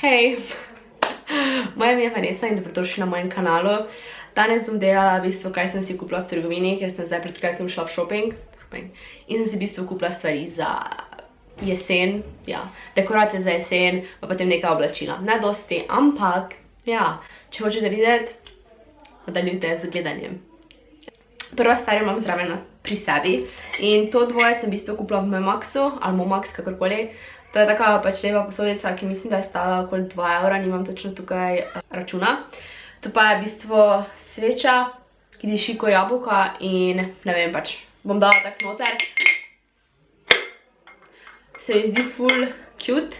Hej, moje ime je Vanessa in dobrodošli na mojem kanalu. Danes bom delala v bistvu, kaj sem si kupila v trgovini, ker sem zdaj pred kratkim šla v shopping. In sem si v bistvu kupila stvari za jesen, ja, dekoracije za jesen, pa potem nekaj oblačila. Ne dosti, ampak, ja, če hočete videti, nadaljujte z gledanjem. Prva stvar imam zraven pri sebi in to dvoje sem v bistvu kupila v Momaxu, ali Momax, kakorkoli. To je taka pač lepa posodica, ki mislim, da je stala okoli 2 evra, nimam točno tukaj računa. To pa je v bistvu sveča, ki diši kot jabolka in ne vem pač, bom dala tak noter. Se mi zdi ful cute,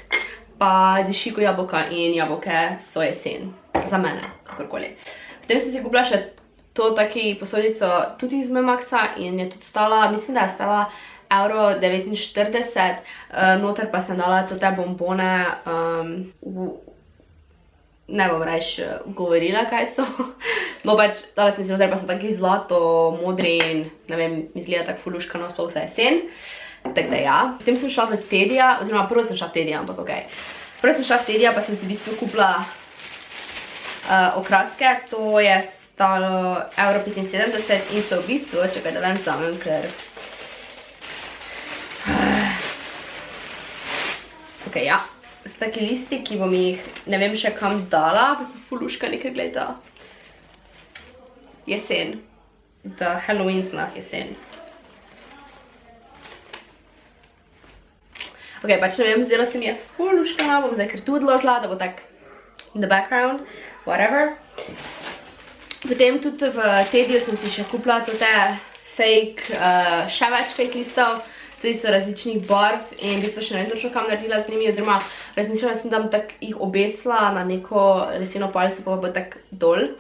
pa diši kot jabolka in jabolke so jesen. Za mene, kakorkoli. Potem sem si kupila še to taki posodico tudi iz Momaxa in je tudi stala, mislim, da je stala 1,49 €, noter pa sem dala te bombone, ne bom reč govorila, kaj so. No pač, dala sem si noter, pa so taki zlato, modri in ne vem, mi izgleda tako fuluškano, sploh za jesen. Tako da ja. Potem sem šla v Tedija, oziroma prvo sem šla v Tedija, ampak okej. Prvo sem šla v Tedija, pa sem si v bistvu kupila okraske, to je stalo 1,75 € in so v bistvu, čakaj da ven vzamem, ker ok, ja, so taki listi, ki bom jih ne vem še kam dala, pa so fuluškani, ker gleda. Jesen. Za Halloween znak jesen. Ok, pač ne vem, zdela se mi je fuluškana, bom zdaj kar tu odložila, da bo tak in the background, whatever. Potem tudi v Tediju sem si še kupila te fake, še več fake listov. Tudi so različnih barv in v bistvu še ne vem točno kam naredila z njimi, oziroma razmišljala sem, da bom tak jih obesila na neko leseno palico, pa bo tak dol.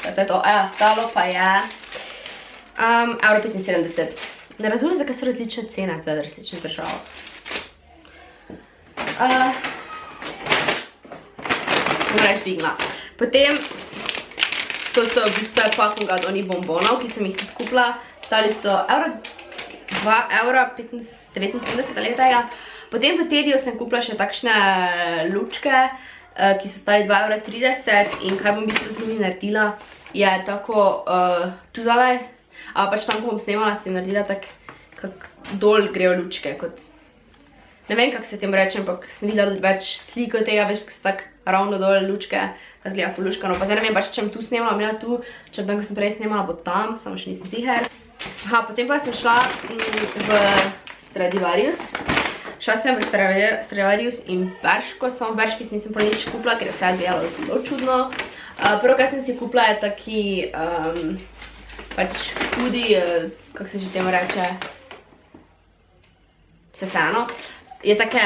To je to, stalo pa je 1,75 €. Ne razumem, zakaj so različne cene v različnih državah. Bom reč dvigla. Potem, to so v bistvu pakunga od onih bombonov, ki sem jih tudi kupila. Stali so 2,79 € ali tega. Potem v Tediju sem kupila še takšne lučke, ki so stali 2,30 € in kaj bom v bistvu z njimi naredila, je tako tu zadaj, ali pač tam, ko bom snemala, sem naredila tak, kak dol grejo lučke, kot ne vem, kak se tem reče, ampak sem videla več slik od tega, več, ko so tak ravno dol lučke, pa zgleda fuluškano. Pa zdaj ne vem, pač, če bom tu snemala, bila tu, če bom, ko sem prej snemala, bo tam, samo še nisem ziher. Aha, potem pa sem šla v Stradivarius. Šla sem v Stradivarius in Bershko, samo v Bershki si nisem pa nič kupila, ker je vse zgledalo zelo čudno. Prvo, kaj sem si kupila, je taki, pač hoodie, kako se že temu reče, seseno. Je take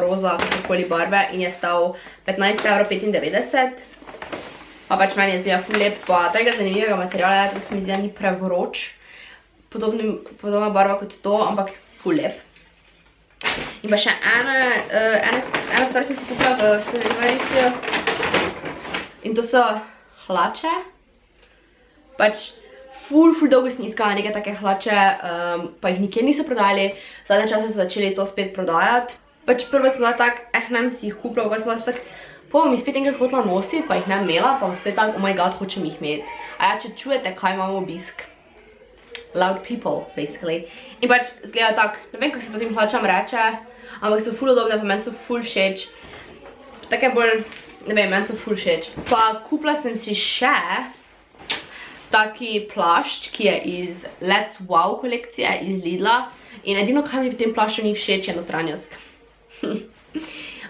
roza, kakorkoli barve in je stal 15,95 €. Pa pač meni je zgleda ful lep, pa tega zanimivega materiala, da se mi zgleda ni prevroč. Podobna barva kot to, ampak ful lep. In pa še ena stvar sem si kupila v Stradivariusu. In to so hlače. Pač ful dolgo sem iskala neke take hlače, pa jih nikjer niso prodajali. Zadnje čase so začeli to spet prodajati. Pač prvo sem bila tak, ne bom si jih kupila, pa sem bila tak, bom mi spet enkrat hotela nositi, pa jih ne imela, pa bom spet tak, oh my god, hočem jih imeti. A ja, če čujete, kaj imamo obisk. Loud people, basically. In pač zgleda tak, ne vem, kako se to tem hlačam reče, ampak so ful udobne, pa meni so ful všeč. Take bolj, ne vem, meni so ful všeč. Pa kupila sem si še taki plašč, ki je iz Let's Wow kolekcije, iz Lidla. In edino, kaj mi v tem plašču ni všeč, je notranjost.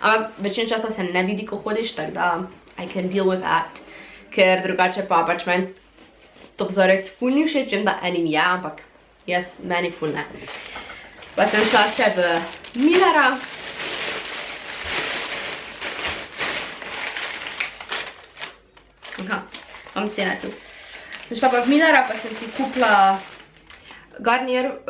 Ampak večino časa se ne vidi, ko hodiš, tako da I can deal with that. Ker drugače pa pač meni to vzorec ful ni všeč, vem da enim je, ampak jaz meni ful ne. Pa sem šla še v Millera. Aha, imam cene tu. Sem šla pa v Millera, pa sem si kupila Garnier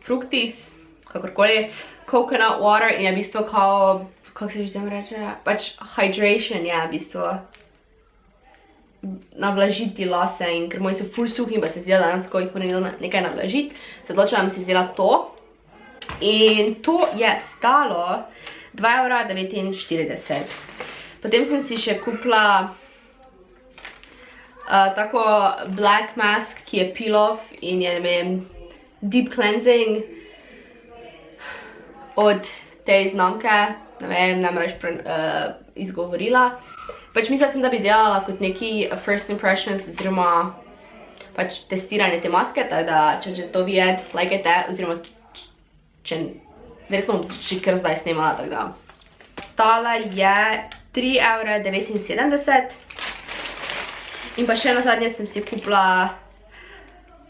Fructis, kakorkoli, coconut water in je v bistvu kao, kako se že tem reče, pač hydration je v bistvu navlažiti lase in ker moji so ful suhi in pa se vzela dejansko jih pomenila nekaj navlažiti, se odločila, da bi si vzela to In to je stalo 2,49 €. Potem sem si še kupila tako black mask, ki je peel off in je, ne vem, deep cleansing od te znamke, ne vem, ne moraš izgovorila. Pač mislila sem, da bi delala kot neki first impressions oziroma pač testiranje te maske, tako da če to videti, lajkajte, oziroma če verjetno bom že kar zdaj snemala, tako da. Stala je 3,79 €. In pa še na zadnje sem si kupila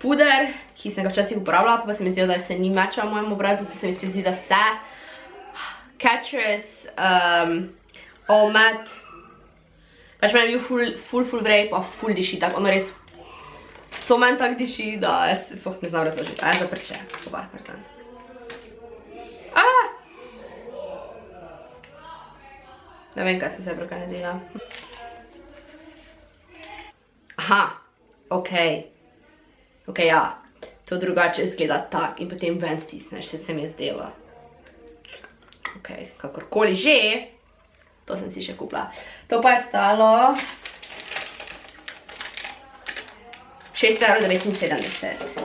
puder, ki sem ga včasih uporabljala, pa se mi zdijo, da se ni mečal v mojem obrazu, se mi zdi, da se. Catrice All Matte. Pač meni je bil ful vrej, pa ful diši, tako ono res. To meni tako diši, da jaz sploh ne znam razložiti. A, zaprče. Oba, pardon. Ne vem, kaj sem se prav naredila. Aha, okej. Okej, ja. To drugače izgleda tak in potem ven stisneš, se mi je zdelo. Okej, kakorkoli že. To sem si še kupila. To pa je stalo 6,79 €.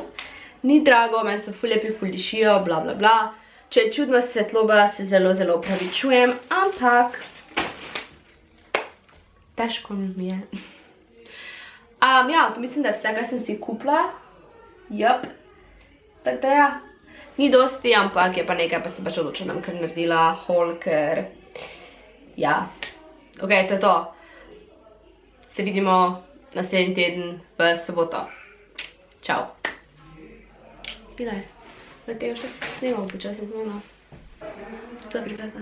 Ni drago, meni so ful lepi, ful dišijo, bla bla bla. Če je čudno svetloba, se zelo opravičujem, ampak težko mi je. Ja, to mislim, da je vse, kar sem si kupila. Jup. Tako da ja. Ni dosti, ampak je pa nekaj, pa sem pač odločila, da bom kar naredila haul, ker ja. Ok, to je to. Se vidimo naslednji teden v soboto. Čau. Bila je. Zdaj tega še snemam počasi z mano. Dobri, brata.